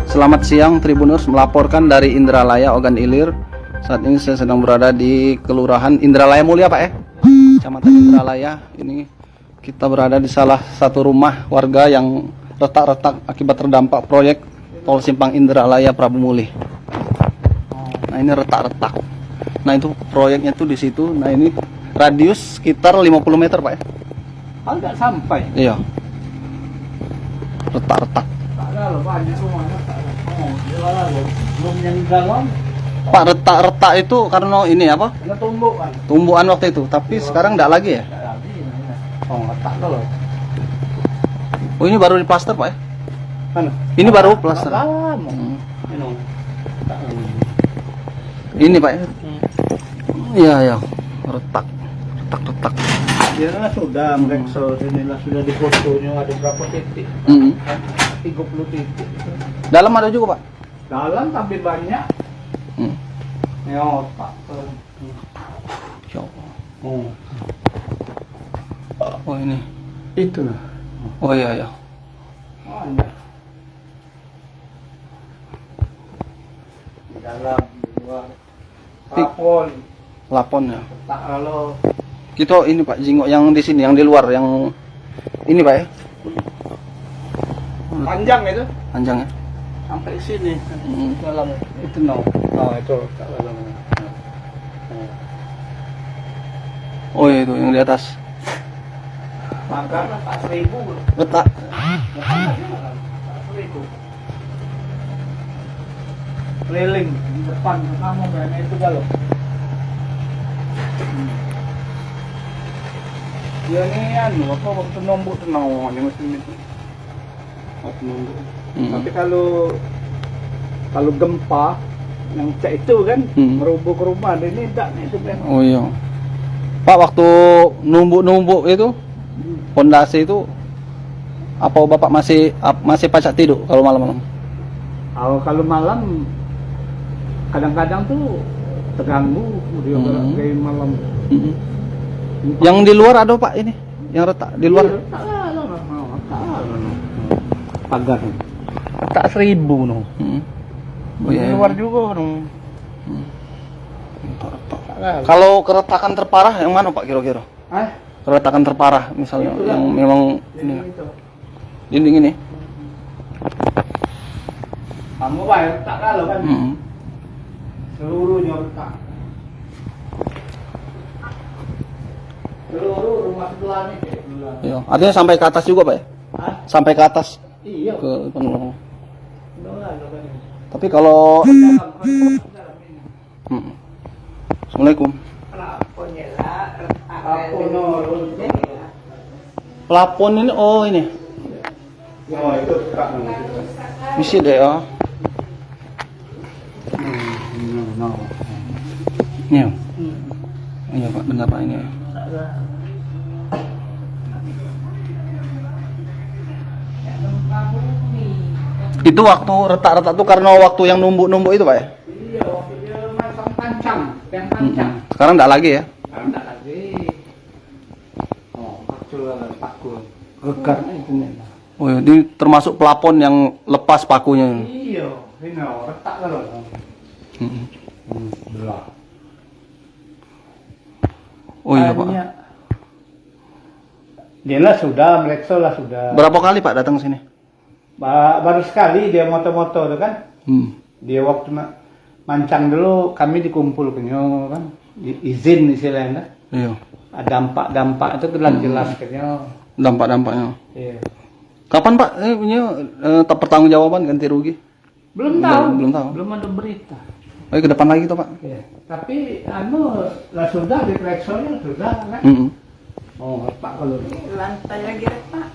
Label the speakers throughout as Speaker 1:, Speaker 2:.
Speaker 1: Selamat siang Tribuners, melaporkan dari Indralaya, Ogan Ilir. Saat ini saya sedang berada di Kelurahan Indralaya Mulia, Pak ya, Kecamatan Indralaya. Ini kita berada di salah satu rumah warga yang retak-retak akibat terdampak proyek Tol Simpang Indralaya Prabu Muli. Nah ini retak-retak. Nah itu proyeknya tuh di situ. Nah ini radius sekitar 50 meter, Pak ya.
Speaker 2: Agak sampai.
Speaker 1: Iya. Retak-retak.
Speaker 2: Kalau banyak rumahnya belum yang dalam.
Speaker 1: Pak, retak-retak itu karena ini apa?
Speaker 2: Karena tumbukan.
Speaker 1: Tumbuhan waktu itu, tapi sekarang enggak lagi ya?
Speaker 2: Oh, retak kalau.
Speaker 1: Oh, ini baru diplaster, Pak ya?
Speaker 2: Mana?
Speaker 1: Ini baru plaster.
Speaker 2: Lama.
Speaker 1: Ini, Pak ya? Iya, ya. Retak. Retak-retak.
Speaker 2: Ya sudah mereka inilah sudah di fotonya ada berapa titik? 30 titik.
Speaker 1: Dalam ada juga, Pak?
Speaker 2: Dalam tapi banyak. Ya otak.
Speaker 1: Ya Allah.
Speaker 2: Oh.
Speaker 1: Oh, ini.
Speaker 2: Itu lah.
Speaker 1: Oh iya, ya.
Speaker 2: Banyak. Di dalam, di luar. Lapon.
Speaker 1: Lapon ya.
Speaker 2: Tak kalau
Speaker 1: Kita ini, Pak, jingok yang di sini, yang di luar, yang ini, Pak ya?
Speaker 2: panjang itu
Speaker 1: Panjang ya.
Speaker 2: sampai sini. Dalam itu no. Oh itu tak dalam.
Speaker 1: Oh iya, itu yang di atas.
Speaker 2: Maka 4.000.
Speaker 1: Retak.
Speaker 2: 4.000. Keliling di depan kamu kan itu kalau. Ya ini anu apa waktu nombok tenang ini mesin itu. Waktu nombok. Tapi kalau gempa yang cek itu kan merubuh ke rumah ini tidak nih sebenarnya.
Speaker 1: Oh iya. Pak, waktu numbuk-numbuk itu pondasi itu apa Bapak masih pacak tidur kalau malam-malam?
Speaker 2: Kalau malam kadang-kadang tuh terganggu dia kayak malam.
Speaker 1: Yang di luar ada, Pak, ini yang retak di luar.
Speaker 2: Pagar. Tak 1.000 no.
Speaker 1: Oh, iya,
Speaker 2: Di luar juga no.
Speaker 1: Kalau keretakan terparah yang mana, Pak, kira-kira? Keretakan terparah misalnya yang memang ini dinding ini.
Speaker 2: Kamu bayar tak kalau kan? Seluruhnya retak. Seluruh rumah sebelah nih.
Speaker 1: Iya, artinya sampai ke atas juga, Pak ya? Sampai ke atas.
Speaker 2: Iya.
Speaker 1: Ke penuh. Tapi kalau Assalamualaikum. Plafon ini, oh ini.
Speaker 2: Oh itu retak.
Speaker 1: Misi deh ya. Iya. Iya, Pak, benar, Pak, ini. Itu waktu retak-retak itu karena waktu yang numbuk-numbuk itu, Pak ya?
Speaker 2: Iya, waktu dia masang pancang, yang pancang.
Speaker 1: Sekarang enggak lagi ya?
Speaker 2: Sekarang enggak lagi. Oh, kecil paku. Gegar itu nih.
Speaker 1: Oh, ya, ini termasuk plafon yang lepas pakunya.
Speaker 2: Iya, ini retak kalau. Belah.
Speaker 1: Oh iya, Pak.
Speaker 2: Dia lah sudah, mereka lah sudah.
Speaker 1: Berapa kali, Pak, datang sini?
Speaker 2: Baru sekali dia moto-moto itu kan. Dia waktu mancang dulu kami dikumpul kan. Izin istilahnya.
Speaker 1: Iya.
Speaker 2: Dampak-dampak itu jelas kayaknya.
Speaker 1: Dampak-dampaknya.
Speaker 2: Iya.
Speaker 1: Kapan, Pak, punya pertanggungjawaban ganti rugi?
Speaker 2: Belum tahu.
Speaker 1: Belum tahu.
Speaker 2: Belum ada berita.
Speaker 1: Oh, ke depan lagi tuh, Pak.
Speaker 2: Iya. Tapi lah sudah di Rexonnya sudah kan. Oh, Pak kalau
Speaker 3: Lantai lagi retak.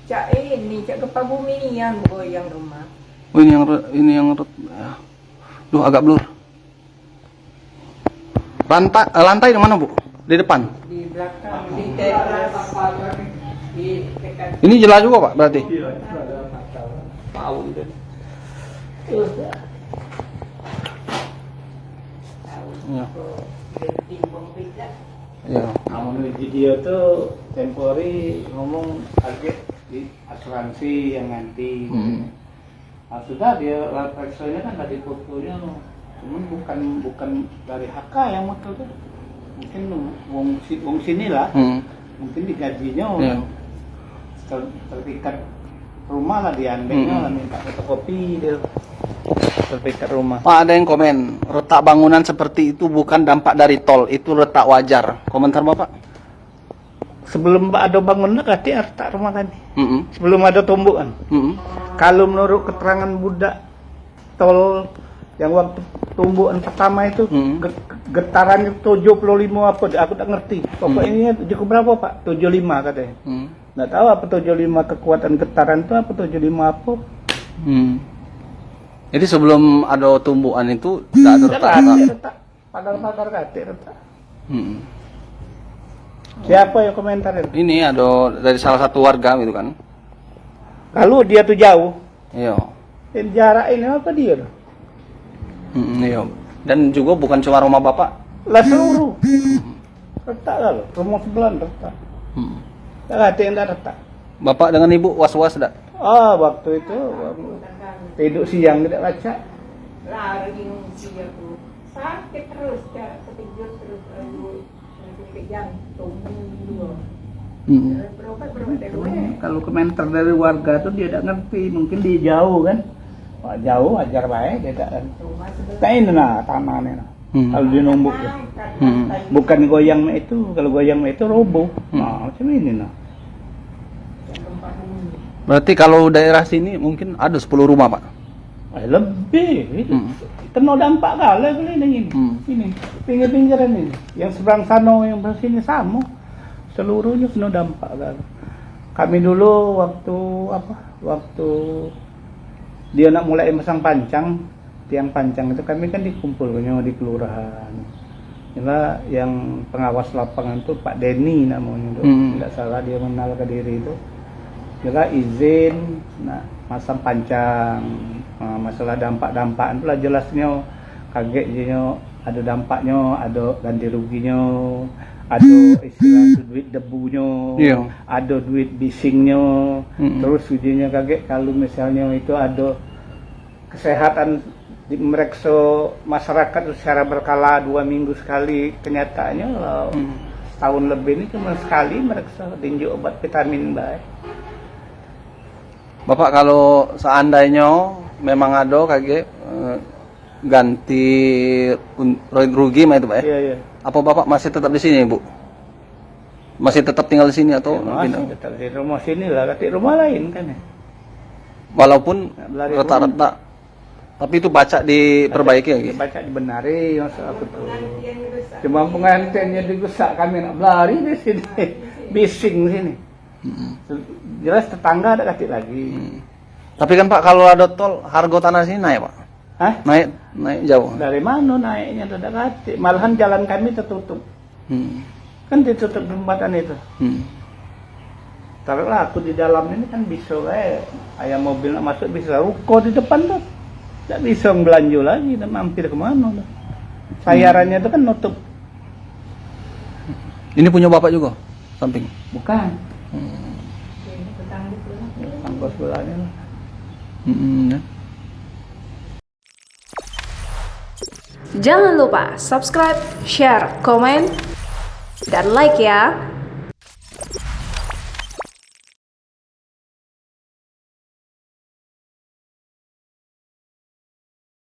Speaker 3: Cak ini, cak gempa bumi yang goyang rumah.
Speaker 1: Oh, ini yang duh, agak blur. Lantai di mana, Bu? Di depan.
Speaker 3: Di belakang, di teras. Di dekat.
Speaker 1: Ini jelas juga, Pak, berarti.
Speaker 2: iya, itu ada masalah. Tahu itu.
Speaker 1: Iya.
Speaker 3: Timbang beda.
Speaker 1: Iya.
Speaker 2: Namun di video tuh Tempori ngomong target di asuransi yang nanti. Nah, sudah dia reksonya kan dari fotonya, cuman bukan dari HK yang motor tuh. Mungkin wong sini lah. Mungkin digajinya
Speaker 1: Iya.
Speaker 2: sertifikat rumah lah diambilnya lah, minta fotokopi dia sertifikat rumah.
Speaker 1: Pak, ada yang komen, retak bangunan seperti itu bukan dampak dari tol, itu retak wajar. Komentar Bapak?
Speaker 2: Sebelum ada bangunan kati retak rumah kan. Sebelum ada tumbukan. Kalau menurut keterangan budak tol yang waktu tumbukan pertama itu getarannya 75 apa, aku tak ngerti. Pokoknya cukup berapa Pak? 75 katanya. Nggak tahu apa 75 kekuatan getaran itu apa 75 apa.
Speaker 1: Jadi sebelum ada tumbuhan itu tidak ada retak.
Speaker 2: Retak. Pagar-pagar kati retak. Siapa yang komentarin?
Speaker 1: Ini ada dari salah satu warga gitu kan?
Speaker 2: Kalau dia tuh jauh,
Speaker 1: Iya.
Speaker 2: jarak ini apa dia?
Speaker 1: Iya. Dan juga bukan cuma rumah Bapak.
Speaker 2: Lah seluruh. Retak lah loh, rumah sebelah retak. Tak ada yang tak retak.
Speaker 1: Bapak dengan Ibu was-was tidak?
Speaker 2: Waktu itu tidur siang tidak baca.
Speaker 3: Lari ngungsi aku. Sakit terus, Kak. Ketidur terus. Sakit jantung. Berobat dulu.
Speaker 2: Kalau komentar dari warga tuh dia tidak ngerti, mungkin dia jauh kan. Jauh ajar baik dia tak.
Speaker 3: Rumah sebelah.
Speaker 2: Kayak ini nah tanahnya nah. Kalau dia nombok ya. Bukan goyang itu, kalau goyang itu roboh. Nah, macam ini nah.
Speaker 1: Berarti kalau daerah sini mungkin ada 10 rumah Pak?
Speaker 2: Lebih. Kena dampak kali ini. Ini pinggir-pinggiran ini. Yang seberang sana yang belah sini sama. Seluruhnya kena dampak kali. Kami dulu waktu dia nak mulai masang pancang, tiang pancang itu kami kan dikumpulnya di kelurahan. Inilah yang pengawas lapangan itu Pak Denny namanya itu. Tidak salah dia mengenal ke diri itu. Kira izin masang pancang. Masalah dampak-dampak itulah jelasnya, kagetnya ada dampaknya, ada ganti ruginya, ada istilah duit debunya, ada duit bisingnya, terus ujinya kaget kalau misalnya itu ada kesehatan mereksa masyarakat secara berkala 2 minggu sekali, kenyataannya setahun lebih ini cuma sekali mereksa tinjuk obat vitamin baik.
Speaker 1: Bapak kalau seandainya memang ada kaget ganti rugi mah itu Pak ya?
Speaker 2: Iya.
Speaker 1: Apa Bapak masih tetap di sini Bu? Masih tetap tinggal di sini atau
Speaker 2: Masih tetap di rumah sini lah, tapi rumah lain kan ya.
Speaker 1: Walaupun retak-retak, tapi itu baca diperbaiki lagi.
Speaker 2: Baca dibenari, maksud aku tuh. Cuma pengantinnya digesak kami nak berlari di sini, bising sini. Jelas tetangga ada kaki lagi.
Speaker 1: Tapi kan Pak kalau ada tol harga tanah sini naik Pak?
Speaker 2: Hah?
Speaker 1: Naik jauh.
Speaker 2: Dari mana naiknya tidak kaki? Malahan jalan kami tertutup. Kan ditutup jembatan itu. Taruhlah aku di dalam ini kan bisa ayam mobil nak masuk bisa, ruko di depan tuh tidak bisa belanja lagi, dan mampir kemana tuh. Sayarannya itu kan nutup.
Speaker 1: Ini punya Bapak juga samping?
Speaker 2: Bukan. Tangkos belanya lah.
Speaker 1: Ya.
Speaker 4: Jangan lupa subscribe, share, komen, dan like ya.